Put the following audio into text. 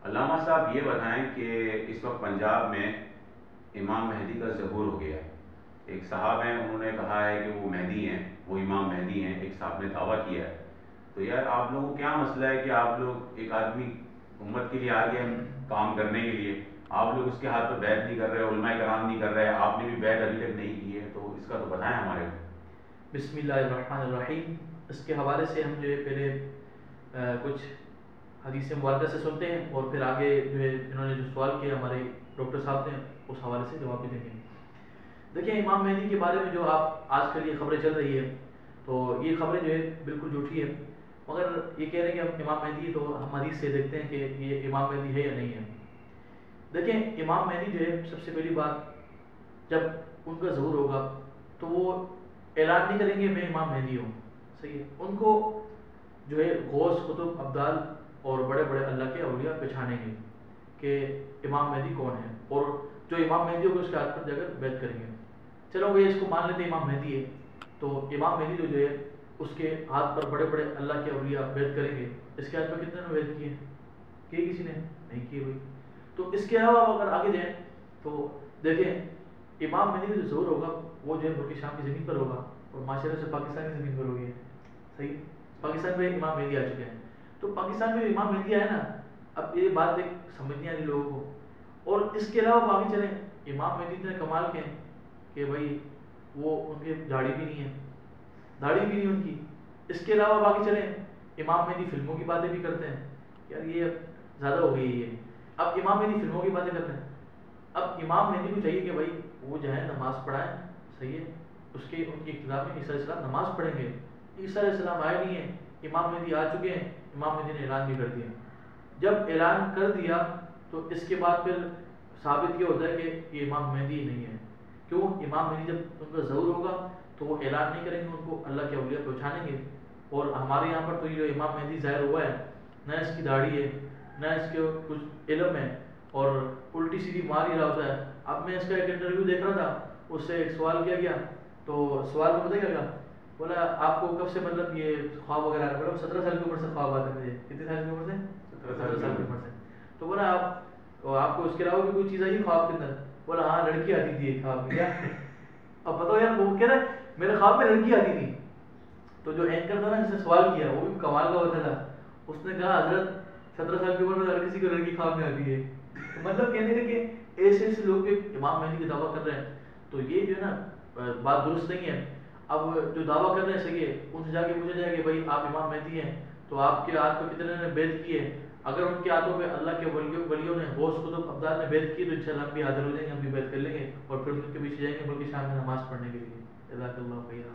علامہ صاحب یہ بتائیں کہ اس وقت پنجاب میں امام مہدی کا ظہور ہو گیا. ایک صاحب ہیں, انہوں نے کہا ہے کہ وہ مہدی ہیں, وہ امام مہدی ہیں. ایک صاحب نے دعویٰ کیا ہے. تو یار آپ لوگوں کو کیا مسئلہ ہے کہ آپ لوگ, ایک آدمی امت کے لیے آ گیا کام کرنے کے لیے, آپ لوگ اس کے ہاتھ پہ بیعت نہیں کر رہے, علماء کرام نہیں کر رہے, آپ نے بھی بیعت ابھی تک نہیں کی ہے, تو اس کا تو بتائیں ہمارے کو. بسم اللہ الرحمن الرحیم. اس کے حوالے سے ہم جو ہے پہلے کچھ حدیث مبارکہ سے سنتے ہیں اور پھر آگے جو ہے انہوں نے جو سوال کیا ہمارے ڈاکٹر صاحب نے اس حوالے سے جواب بھی دیں گے. دیکھیں, امام مہدی کے بارے میں جو آپ آج کل یہ خبریں چل رہی ہے, تو یہ خبریں جو ہے بالکل جھوٹی ہے. مگر یہ کہہ رہے ہیں کہ امام مہدی, تو ہم حدیث سے دیکھتے ہیں کہ یہ امام مہدی ہے یا نہیں ہے. دیکھیں, امام مہدی جو ہے سب سے پہلی بات, جب ان کا ظہور ہوگا تو وہ اعلان نہیں کریں گے میں امام مہدی ہوں. صحیح ہے, ان کو جو ہے غوث, قطب, ابدال اور بڑے بڑے اللہ کے اولیاء پہچانیں گے کہ امام مہدی کون ہے, اور جو امام مہدی ہوگا اس کے ہاتھ پر جا کر بیعت کریں گے. چلو وہ اس کو مان لیتے ہیں امام مہدی ہے, تو امام مہدی جو ہے اس کے ہاتھ پر بڑے بڑے اللہ کے اولیاء بیعت کریں گے. اس کے ہاتھ پر کتنے نے بیعت کی ہے؟ کہ کسی نے نہیں کی ہوئی. تو اس کے علاوہ اگر آگے جائیں تو دیکھیں, امام مہدی کا جو ظہور ہوگا وہ جو ہے ملک شام کی زمین پر ہوگا, اور معاشرے سے پاکستان کی زمین پر ہوگی ہے. صحیح, پاکستان میں امام مہدی آ چکے ہیں, تو پاکستان میں امام مہدی آیا نا. اب یہ بات ایک سمجھنے آئی لوگوں کو. اور اس کے علاوہ آگے چلیں, امام مہدی اتنے کمال کے ہیں کہ بھائی وہ ان کی داڑھی بھی نہیں ہے, داڑھی بھی نہیں ان کی. اس کے علاوہ آگے چلیں, امام مہدی فلموں کی باتیں بھی کرتے ہیں. یار یہ زیادہ ہو گئی ہے. اب امام مہدی فلموں کی باتیں کرتے ہیں. اب امام مہدی کو چاہیے کہ بھائی وہ جو ہے نماز پڑھائیں. صحیح ہے, اس کے ان کی ابتدا میں عیسیٰ علیہ السلام نماز پڑھیں گے. عیسیٰ علیہ السلام آئے نہیں ہیں, امام مہدی آ چکے ہیں. امام مہدی نے اعلان بھی کر دیا. جب اعلان کر دیا تو اس کے بعد پھر ثابت یہ ہوتا ہے کہ یہ امام مہدی نہیں ہے. کیوں؟ امام مہدی جب ان کا ظہور ہوگا تو وہ اعلان نہیں کریں گے, ان کو اللہ کے اولیاء پہچانیں گے. اور ہمارے یہاں پر تو یہ امام مہدی ظاہر ہوا ہے, نہ اس کی داڑھی ہے, نہ اس کے کچھ علم ہے, اور الٹی سیدھی مار ہی رہا ہوتا ہے. اب میں اس کا ایک انٹرویو دیکھ رہا تھا, اس سے ایک سوال کیا گیا, تو سوال میں پتہ کیا, بولا آپ کو کب سے مطلب یہ خواب وغیرہ آ رہا ہے؟ بولا 17 سال کی عمر سے خواب آتا ہے مجھے. کتنے سال کی عمر سے؟ 17 سال کی عمر سے. تو بولا آپ کو اس کے علاوہ بھی کوئی چیز آئی خواب کے اندر؟ بولا ہاں, لڑکی آتی تھی خواب میں. کیا؟ اب بتاؤ یار, وہ کہہ رہا ہے میرے خواب میں لڑکی آتی تھی. تو جو اینکر تھا نا جس نے سوال کیا, وہ بھی کمال کا ہوتا تھا. اس نے کہا حضرت 17 سال کی عمر میں ہر کسی کو لڑکی خواب میں آتی ہے. مطلب کہنے کا کہ ایسے ایسے لوگ بھی امام مہدی کا دعویٰ کر رہے ہیں. تو یہ جو ہے نا بات درست نہیں ہے. اب جو دعویٰ کر رہے ہیں صحیح ہے, ان سے جا کے پوچھا جائے کہ بھائی آپ امام مہدی ہیں, تو آپ کے ہاتھ پہ کتنے نے بیعت کی ہے؟ اگر ان کے ہاتھوں پہ اللہ کے ولیوں نے, غوث, قطب, ابدال نے بیعت کی, تو انشاءاللہ ہم بھی حاضر ہو جائیں گے, ہم بھی بیعت کر لیں گے, اور پھر ان کے پیچھے جائیں گے بلکہ شام میں نماز پڑھنے کے لیے. جزاک اللہ خیرا.